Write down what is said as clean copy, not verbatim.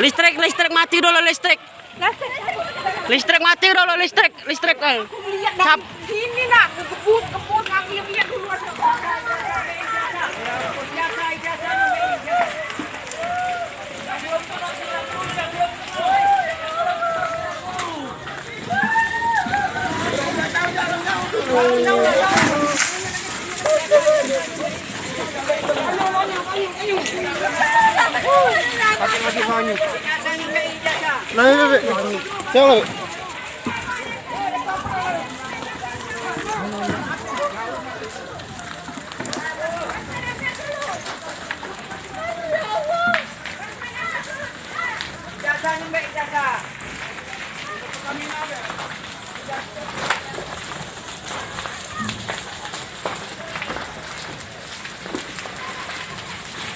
Listrik mati dulu listrik. Listrik mati dulu listrik. Sini nak, kebut kami lihat dulu. Lagi, siapa?